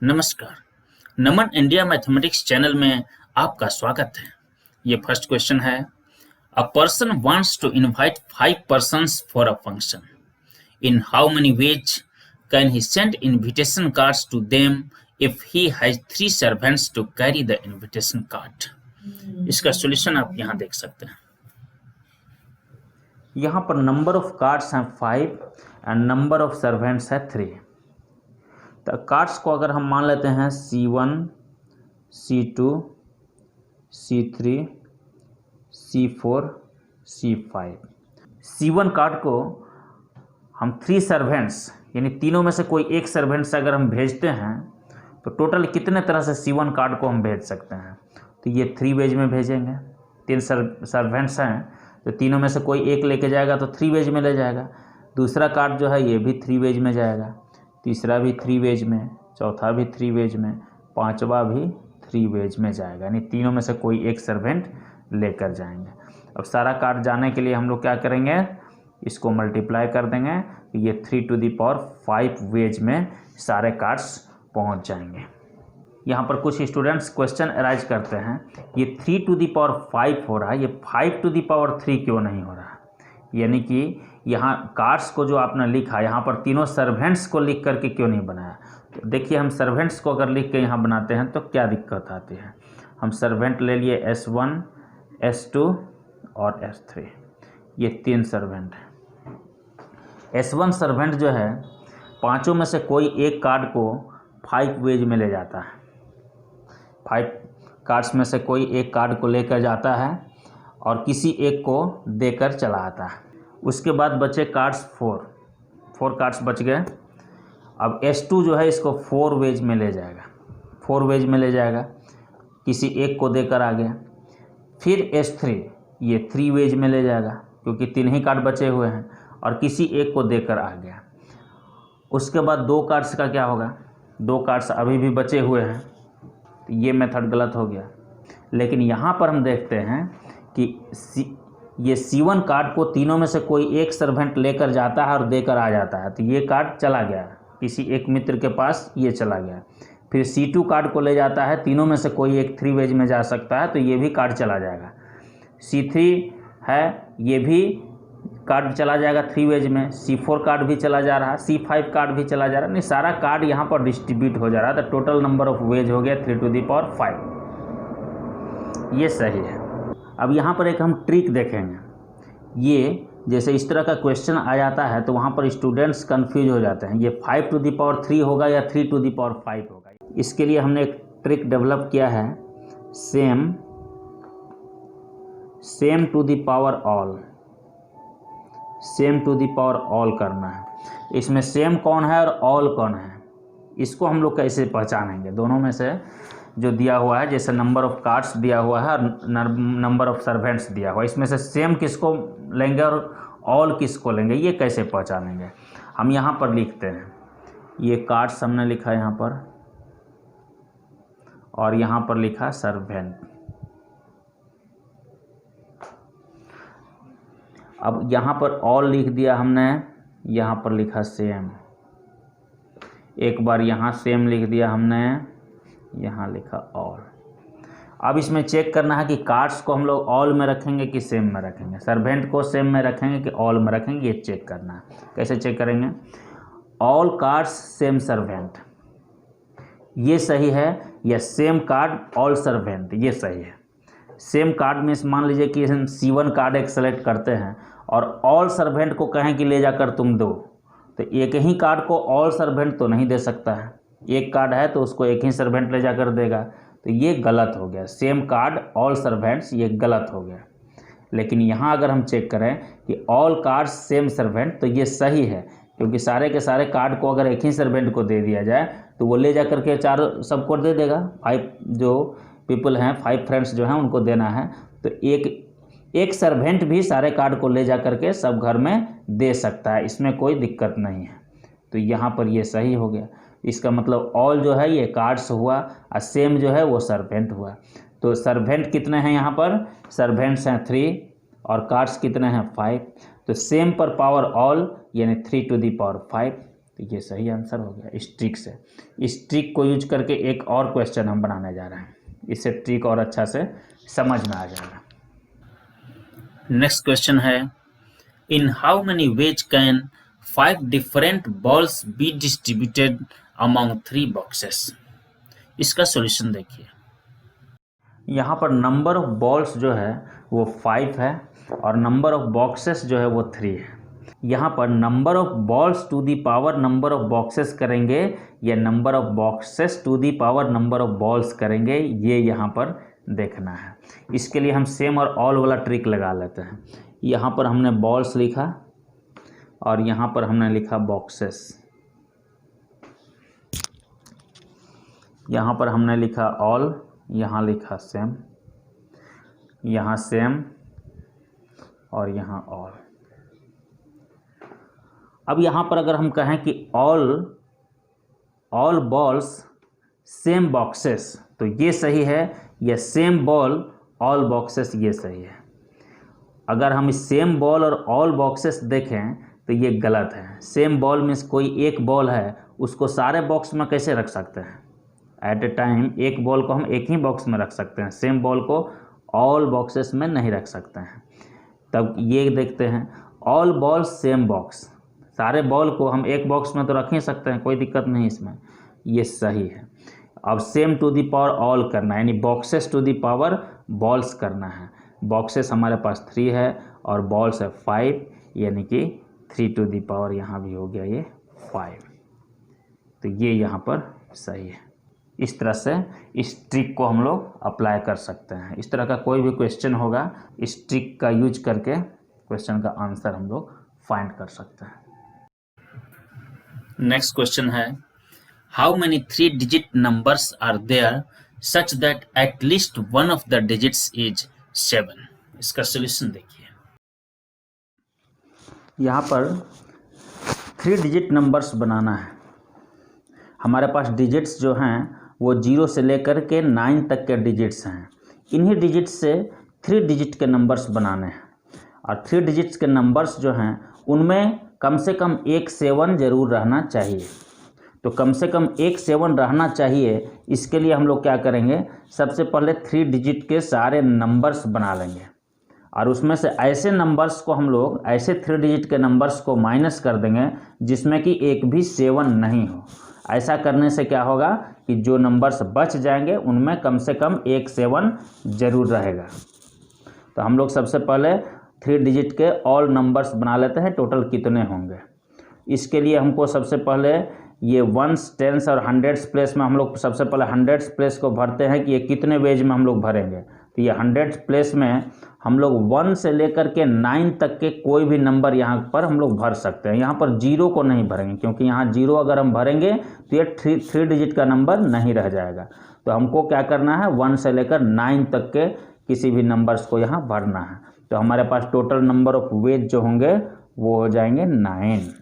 नमस्कार। नमन India mathematics channel में आपका स्वागत है। ये फर्स्ट क्वेश्चन है, a person wants to invite 5 persons for a function. In how many ways can he send invitation cards to them if he has 3 servants to carry the invitation card. इसका solution आप यहाँ देख सकते हैं। यहाँ पर number of cards हैं 5 and number of servants है 3। तो कार्ड्स को अगर हम मान लेते हैं C1, C2, C3, C4, C5। C1 card को हम 3 सर्वेंट्स यानी तीनों में से कोई एक सर्वेंट से अगर हम भेजते हैं तो टोटल कितने तरह से C1 कार्ड को हम भेज सकते हैं। तो ये 3 वेज में भेजेंगे। 3 सर्वेंट्स हैं तो तीनों में से कोई एक लेके जाएगा तो 3 वेज में ले जाएगा। दूसरा कार्ड जो है ये भी 3 वेज में जाएगा, तीसरा भी 3 वेज में, चौथा भी 3 वेज में, पांचवा भी 3 वेज में जाएगा। यानी तीनों में से कोई एक सर्वेंट लेकर जाएंगे। अब सारा कार्ड जाने के लिए हम लोग क्या करेंगे, इसको मल्टीप्लाई कर देंगे तो ये 3⁵ वेज में सारे कार्ड्स पहुंच जाएंगे। यहाँ पर कुछ स्टूडेंट्स क्वेश्चन अराइज करते हैं, ये 3⁵ हो रहा है, ये 5�3 क्यों नहीं हो रहा। यानी कि यहाँ कार्ड्स को जो आपने लिखा यहाँ पर तीनों सर्वेंट्स को लिख करके क्यों नहीं बनाया। तो देखिए हम सर्वेंट्स को अगर लिख के यहाँ बनाते हैं तो क्या दिक्कत आती है। हम सर्वेंट ले लिए S1, S2 और S3, ये 3 सर्वेंट हैं। S1 सर्वेंट जो है पांचों में से कोई एक कार्ड को 5 वेज में ले जाता है। 5 कार्ड्स में से कोई एक कार्ड को लेकर जाता है और किसी एक को देकर चला आता है। उसके बाद बचे कार्ड्स 4 कार्ड्स बच गए। अब S2 जो है इसको 4 वेज में ले जाएगा, 4 वेज में ले जाएगा, किसी एक को देकर आ गया। फिर S3 ये 3 वेज में ले जाएगा क्योंकि 3 ही कार्ड बचे हुए हैं और किसी एक को देकर आ गया। उसके बाद 2 कार्ड्स का क्या होगा, 2 कार्ड्स अभी भी बचे हुए हैं तो ये मेथड गलत हो गया। लेकिन यहाँ पर हम देखते हैं कि ये C1 कार्ड को तीनों में से कोई एक सर्वेंट लेकर जाता है और देकर आ जाता है, तो ये कार्ड चला गया किसी एक मित्र के पास, ये चला गया। फिर C2 कार्ड को ले जाता है, तीनों में से कोई एक 3 वेज में जा सकता है तो ये भी कार्ड चला जाएगा। C3 है, ये भी कार्ड चला जाएगा 3 वेज में। C4 कार्ड भी चला जा रहा है, C5 कार्ड भी चला जा रहा है। नहीं, सारा कार्ड यहाँ पर डिस्ट्रीब्यूट हो जा रहा है। तो टोटल नंबर ऑफ वेज हो गया 3⁵, ये सही है। अब यहाँ पर एक हम ट्रिक देखेंगे। ये जैसे इस तरह का क्वेश्चन आ जाता है तो वहाँ पर स्टूडेंट्स कंफ्यूज हो जाते हैं, ये 5�3 होगा या 3⁵ होगा। इसके लिए हमने एक ट्रिक डेवलप किया है, same to the power all करना है। इसमें सेम कौन है और ऑल कौन है, इसको हम लोग कैसे पहचानेंगे। दोनों में से जो दिया हुआ है, जैसे नंबर ऑफ कार्ड्स दिया हुआ है और नंबर ऑफ सर्वेंट्स दिया हुआ है, इसमें से सेम किसको लेंगे और ऑल किसको लेंगे, ये कैसे पहचानेंगे। हम यहाँ पर लिखते हैं, ये कार्ड्स हमने लिखा यहाँ पर और यहाँ पर लिखा सर्वेंट। अब यहाँ पर ऑल लिख दिया हमने, यहाँ पर लिखा सेम। एक बार यहाँ सेम लिख दिया हमने, यहाँ लिखा ऑल। अब इसमें चेक करना है कि कार्ड्स को हम लोग ऑल में रखेंगे कि सेम में रखेंगे, सर्वेंट को सेम में रखेंगे कि ऑल में रखेंगे, ये चेक करना है। कैसे चेक करेंगे, ऑल कार्ड्स सेम सर्वेंट, ये सही है, या सेम कार्ड ऑल सर्वेंट, ये सही है। सेम कार्ड में मान लीजिए कि हम C1 कार्ड एक सेलेक्ट करते हैं और ऑल सर्वेंट को कहें कि ले जाकर तुम दो, तो एक ही कार्ड को ऑल सर्वेंट तो नहीं दे सकता है। एक कार्ड है तो उसको एक ही सर्वेंट ले जाकर देगा, तो ये गलत हो गया। सेम कार्ड ऑल सर्वेंट्स, ये गलत हो गया। लेकिन यहाँ अगर हम चेक करें कि ऑल कार्ड्स सेम सर्वेंट, तो ये सही है, क्योंकि सारे के सारे कार्ड को अगर एक ही सर्वेंट को दे दिया जाए तो वो ले जा करके 4 सबको दे देगा। 5 जो पीपल हैं, 5 फ्रेंड्स जो हैं, उनको देना है, तो एक सर्वेंट भी सारे कार्ड को ले जा करके सब घर में दे सकता है, इसमें कोई दिक्कत नहीं है। तो यहाँ पर ये सही हो गया। इसका मतलब ऑल जो है ये कार्ड्स हुआ और सेम जो है वो सर्वेंट हुआ। तो सर्वेंट कितने हैं, यहाँ पर सर्वेंट्स हैं 3 और कार्ड्स कितने हैं 5। तो सेम पर पावर ऑल यानी 3⁵, तो ये सही आंसर हो गया स्ट्रिक से। इस ट्रिक को यूज करके एक और क्वेश्चन हम बनाने जा रहे हैं, इससे ट्रिक और अच्छा से समझ में आ जाएगा। नेक्स्ट क्वेश्चन है, इन how many ways can 5 different balls be distributed among 3 boxes? इसका सॉल्यूशन देखिए। यहाँ पर नंबर ऑफ बॉल्स जो है वो 5 है और नंबर ऑफ बॉक्सेस जो है वो 3 है। यहाँ पर number of balls to the power number of boxes करेंगे या number of boxes to the power number of balls करेंगे, ये यहाँ पर देखना है। इसके लिए हम सेम और ऑल वाला ट्रिक लगा लेते हैं। यहाँ पर हमने बॉल्स लिखा और यहाँ पर हमने लिखा बॉक्सेस। यहाँ पर हमने लिखा ऑल, यहाँ लिखा सेम, यहाँ सेम और यहाँ ऑल। अब यहाँ पर अगर हम कहें कि ऑल बॉल्स सेम बॉक्सेस, तो ये सही है, या सेम बॉल ऑल बॉक्सेस, ये सही है। अगर हम इस सेम बॉल और ऑल बॉक्सेस देखें तो ये गलत है। सेम बॉल मीन्स कोई एक बॉल है, उसको सारे बॉक्स में कैसे रख सकते हैं? एट ए टाइम एक बॉल को हम एक ही बॉक्स में रख सकते हैं, सेम बॉल को ऑल बॉक्सेस में नहीं रख सकते हैं। तब ये देखते हैं, ऑल बॉल्स सेम बॉक्स, सारे बॉल को हम एक बॉक्स में तो रख ही सकते हैं, कोई दिक्कत नहीं इसमें, ये सही है। अब same to the power all करना है, यानी boxes to the power balls करना है। बॉक्सेस हमारे पास 3 है और बॉल्स है 5, यानी कि 3 टू दी पावर यहाँ भी हो गया ये 5, तो ये यहाँ पर सही है। इस तरह से इस ट्रिक को हम लोग अप्लाई कर सकते हैं। इस तरह का कोई भी क्वेश्चन होगा, इस ट्रिक का यूज करके क्वेश्चन का आंसर हम लोग फाइंड कर सकते हैं। नेक्स्ट क्वेश्चन है, how many 3 digit numbers are there such that at least one of the digits is 7? इसका सॉल्यूशन देखिए। यहाँ पर 3 डिजिट नंबर्स बनाना है। हमारे पास डिजिट्स जो हैं वो 0 से लेकर के 9 तक के डिजिट्स हैं। इन्हीं डिजिट्स से 3 डिजिट के नंबर्स बनाने हैं और 3 डिजिट्स के नंबर्स जो हैं उनमें कम से कम एक 7 ज़रूर रहना चाहिए। तो कम से कम एक 7 रहना चाहिए। इसके लिए हम लोग क्या करेंगे, सबसे पहले 3 डिजिट के सारे नंबर्स बना लेंगे और उसमें से ऐसे नंबर्स को हम लोग, ऐसे 3 डिजिट के नंबर्स को माइनस कर देंगे जिसमें कि एक भी 7 नहीं हो। ऐसा करने से क्या होगा कि जो नंबर्स बच जाएंगे उनमें कम से कम एक 7 ज़रूर रहेगा। तो हम लोग सबसे पहले 3 डिजिट के ऑल नंबर्स बना लेते हैं, टोटल कितने होंगे। इसके लिए हमको सबसे पहले ये 1s, 10s और 100s प्लेस में हम लोग सबसे पहले 100s प्लेस को भरते हैं कि ये कितने वेज में हम लोग भरेंगे। तो ये 100s प्लेस में हम लोग 1 से लेकर के 9 तक के कोई भी नंबर यहाँ पर हम लोग भर सकते हैं। यहाँ पर 0 को नहीं भरेंगे क्योंकि यहाँ 0 अगर हम भरेंगे तो ये 3 डिजिट का नंबर नहीं रह जाएगा। तो हमको क्या करना है, 1 से लेकर 9 तक के किसी भी नंबर्स को यहाँ भरना है। तो हमारे पास टोटल नंबर ऑफ वेज जो होंगे वो हो जाएंगे 9।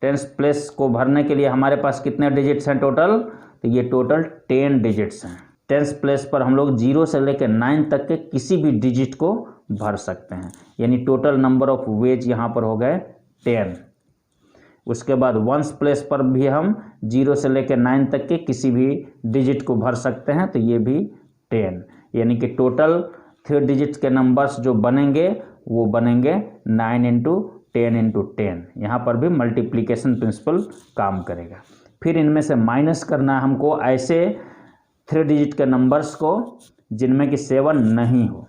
10s प्लेस को भरने के लिए हमारे पास कितने डिजिट्स हैं टोटल, तो ये टोटल 10 डिजिट्स हैं। 10s प्लेस पर हम लोग 0 से लेकर 9 तक के किसी भी डिजिट को भर सकते हैं, यानी टोटल नंबर ऑफ वेज यहाँ पर हो गए 10। उसके बाद 1s प्लेस पर भी हम 0 से लेकर 9 तक के किसी भी डिजिट को भर सकते हैं, तो ये भी 10, यानी कि टोटल 3 डिजिट्स के नंबर्स जो बनेंगे वो बनेंगे 9 इंटू 10 इंटू 10। यहाँ पर भी मल्टीप्लिकेशन प्रिंसिपल काम करेगा। फिर इनमें से माइनस करना है हमको ऐसे 3 डिजिट के नंबर्स को जिनमें कि 7 नहीं हो।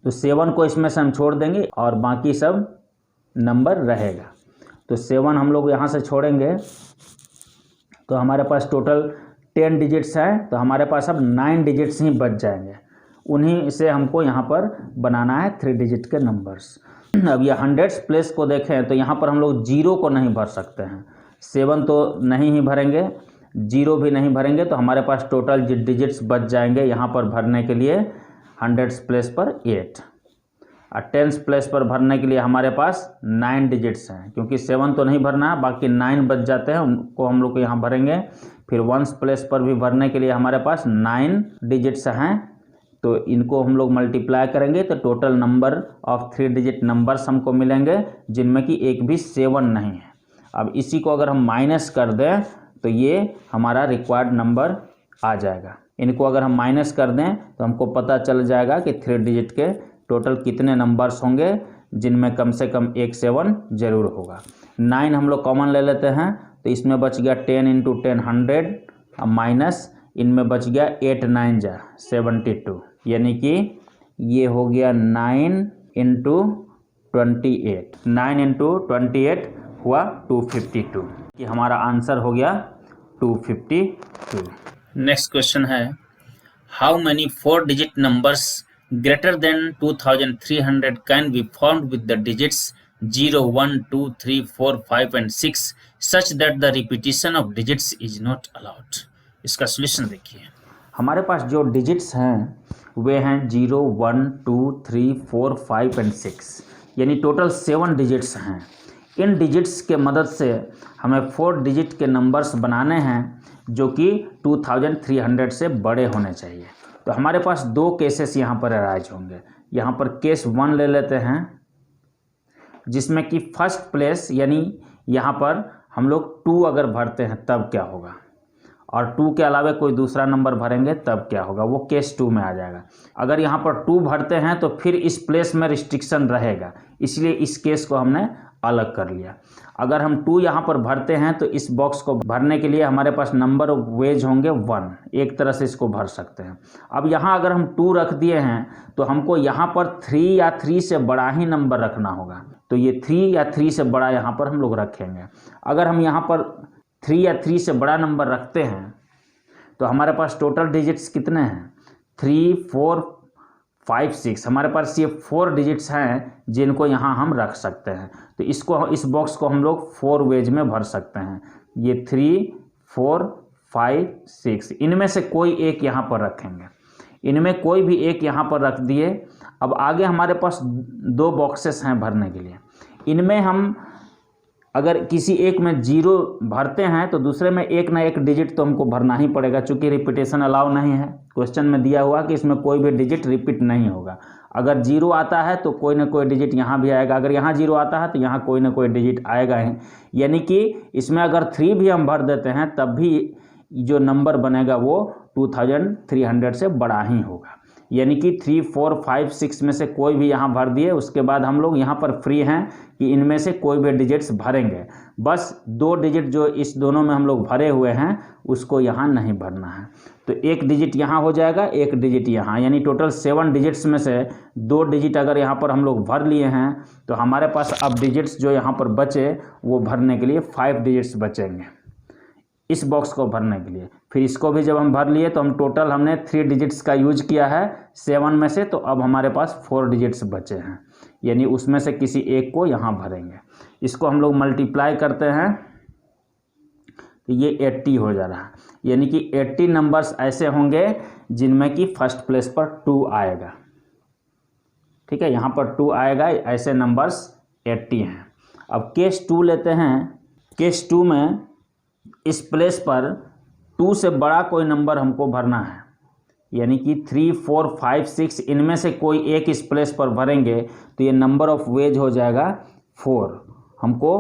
तो 7 को इसमें से हम छोड़ देंगे और बाकी सब नंबर रहेगा। तो 7 हम लोग यहाँ से छोड़ेंगे तो हमारे पास टोटल 10 डिजिट्स हैं, तो हमारे पास अब 9 डिजिट्स ही बच जाएंगे। उन्हीं से हमको यहाँ पर बनाना है 3 डिजिट के नंबर्स। अब ये 100s प्लेस को देखें तो यहाँ पर हम लोग 0 को नहीं भर सकते हैं, 7 तो नहीं ही भरेंगे, 0 भी नहीं भरेंगे, तो हमारे पास टोटल डिजिट्स बच जाएंगे यहाँ पर भरने के लिए 100s प्लेस पर 8 और 10s प्लेस पर भरने के लिए हमारे पास 9 डिजिट्स हैं, क्योंकि 7 तो नहीं भरना है, बाकी 9 बच जाते हैं, उनको हम लोग यहाँ भरेंगे। फिर 1s प्लेस पर भी भरने के लिए हमारे पास 9 डिजिट्स हैं, तो इनको हम लोग मल्टीप्लाई करेंगे तो total number of 3 digit numbers हमको मिलेंगे जिनमें कि एक भी 7 नहीं है। अब इसी को अगर हम माइनस कर दें तो ये हमारा रिक्वायर्ड नंबर आ जाएगा। इनको अगर हम माइनस कर दें तो हमको पता चल जाएगा कि 3 डिजिट के टोटल कितने नंबर्स होंगे जिनमें कम से कम एक 7 जरूर होगा। 9 हम लोग कॉमन ले लेते हैं तो इसमें बच गया 10 इंटू 10 100 माइनस इनमें बच गया 8 9 जा 72, यानी कि ये हो गया 9 इंटू 28, 9 इंटू 28 हुआ 252, कि हमारा आंसर हो गया 252। नेक्स्ट क्वेश्चन है, how many 4 digit numbers greater than 2300 can be formed with the digits 0 1 2 3 4 5 and 6 such that the repetition of digits is not allowed. इसका सोल्यूशन देखिए। हमारे पास जो डिजिट्स हैं वे हैं 0 1 2 3 4 5 एंड 6, यानी टोटल 7 डिजिट्स हैं। इन डिजिट्स के मदद से हमें 4 डिजिट के नंबर्स बनाने हैं जो कि 2300 से बड़े होने चाहिए। तो हमारे पास 2 केसेस यहाँ पर अराइज होंगे। यहाँ पर केस 1 ले लेते हैं जिसमें कि फर्स्ट प्लेस, यानी यहाँ पर हम लोग 2 अगर भरते हैं तब क्या होगा, और 2 के अलावा कोई दूसरा नंबर भरेंगे तब क्या होगा, वो केस 2 में आ जाएगा। अगर यहाँ पर 2 भरते हैं तो फिर इस प्लेस में रिस्ट्रिक्शन रहेगा, इसलिए इस केस को हमने अलग कर लिया। अगर हम 2 यहाँ पर भरते हैं तो इस बॉक्स को भरने के लिए हमारे पास नंबर ऑफ वेज होंगे 1, एक तरह से इसको भर सकते हैं। अब यहाँ अगर हम 2 रख दिए हैं तो हमको यहाँ पर 3 या 3 से बड़ा ही नंबर रखना होगा, तो ये 3 या 3 से बड़ा यहाँ पर हम लोग रखेंगे। अगर हम यहाँ पर 3 या 3 से बड़ा नंबर रखते हैं तो हमारे पास टोटल डिजिट्स कितने हैं, 3 4 5 6, हमारे पास ये 4 डिजिट्स हैं जिनको यहाँ हम रख सकते हैं। तो इस बॉक्स को हम लोग 4 वेज में भर सकते हैं। ये 3 4 5 6, इनमें से कोई एक यहाँ पर रखेंगे, इनमें कोई भी एक यहाँ पर रख दिए। अब आगे हमारे पास 2 बॉक्सेस हैं भरने के लिए। इनमें हम अगर किसी एक में 0 भरते हैं तो दूसरे में एक ना एक डिजिट तो हमको भरना ही पड़ेगा, चूंकि रिपीटेशन अलाउ नहीं है। क्वेश्चन में दिया हुआ कि इसमें कोई भी डिजिट रिपीट नहीं होगा। अगर 0 आता है तो कोई ना कोई डिजिट यहाँ भी आएगा, अगर यहाँ 0 आता है तो यहाँ कोई ना कोई डिजिट आएगा ही। यानी कि इसमें अगर 3 भी हम भर देते हैं तब भी जो नंबर बनेगा वो 2300 से बड़ा ही होगा। यानी कि 3 4 5 6 में से कोई भी यहाँ भर दिए, उसके बाद हम लोग यहाँ पर फ्री हैं कि इनमें से कोई भी डिजिट्स भरेंगे। बस 2 डिजिट जो इस दोनों में हम लोग भरे हुए हैं उसको यहाँ नहीं भरना है। तो एक डिजिट यहाँ हो जाएगा, एक डिजिट यहाँ, यानी टोटल 7 डिजिट्स में से 2 डिजिट अगर यहाँ पर हम लोग भर लिए हैं तो हमारे पास अब डिजिट्स जो यहाँ पर बचे वो भरने के लिए 5 डिजिट्स बचेंगे इस बॉक्स को भरने के लिए। फिर इसको भी जब हम भर लिए तो हम टोटल हमने 3 डिजिट्स का यूज किया है 7 में से, तो अब हमारे पास 4 डिजिट्स बचे हैं, यानी उसमें से किसी एक को यहाँ भरेंगे। इसको हम लोग मल्टीप्लाई करते हैं तो ये 80 हो जा रहा है, यानी कि 80 नंबर्स ऐसे होंगे जिनमें कि फर्स्ट प्लेस पर 2 आएगा। ठीक है, यहाँ पर 2 आएगा, ऐसे नंबर्स 80 हैं। अब केस 2 लेते हैं। केस 2 में इस प्लेस पर 2 से बड़ा कोई नंबर हमको भरना है, यानी कि 3 4 5 6 इनमें से कोई एक इस प्लेस पर भरेंगे तो ये नंबर ऑफ वेज हो जाएगा 4। हमको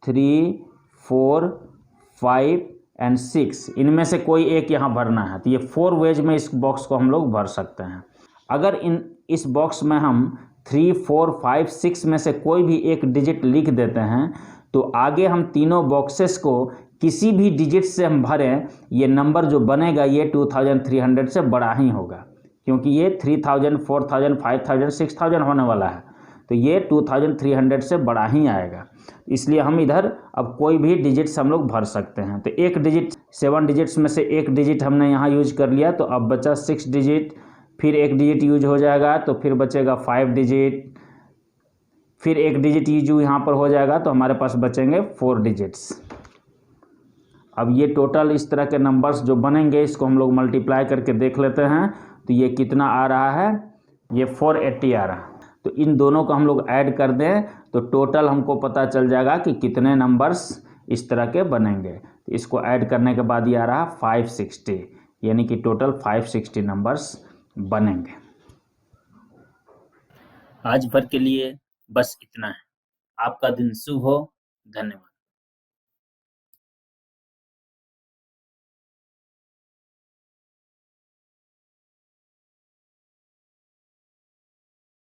3 4 5 एंड 6 इनमें से कोई एक यहाँ भरना है, तो ये 4 वेज में इस बॉक्स को हम लोग भर सकते हैं। अगर इस बॉक्स में हम 3 4 5 6 में से कोई भी एक डिजिट लिख देते हैं तो आगे हम तीनों बॉक्सेस को किसी भी डिजिट से हम भरें, ये नंबर जो बनेगा ये 2300 से बड़ा ही होगा, क्योंकि ये 3000 4000 5000 6000 होने वाला है, तो ये 2300 से बड़ा ही आएगा। इसलिए हम इधर अब कोई भी डिजिट्स हम लोग भर सकते हैं। तो एक डिजिट 7 डिजिट्स में से एक डिजिट हमने यहाँ यूज कर लिया, तो अब बचा 6 डिजिट, फिर एक डिजिट यूज हो जाएगा तो फिर बचेगा 5 डिजिट, फिर एक डिजिट यूज यहाँ पर हो जाएगा तो हमारे पास बचेंगे 4 डिजिट्स। अब ये टोटल इस तरह के नंबर्स जो बनेंगे इसको हम लोग मल्टीप्लाई करके देख लेते हैं, तो ये कितना आ रहा है, ये 480 आ रहा है। तो इन दोनों को हम लोग ऐड कर दें तो टोटल हमको पता चल जाएगा कि कितने नंबर्स इस तरह के बनेंगे। तो इसको ऐड करने के बाद ये आ रहा 560, यानी कि टोटल 560 नंबर्स बनेंगे। आज भर के लिए बस इतना है। आपका दिन शुभ हो। धन्यवाद।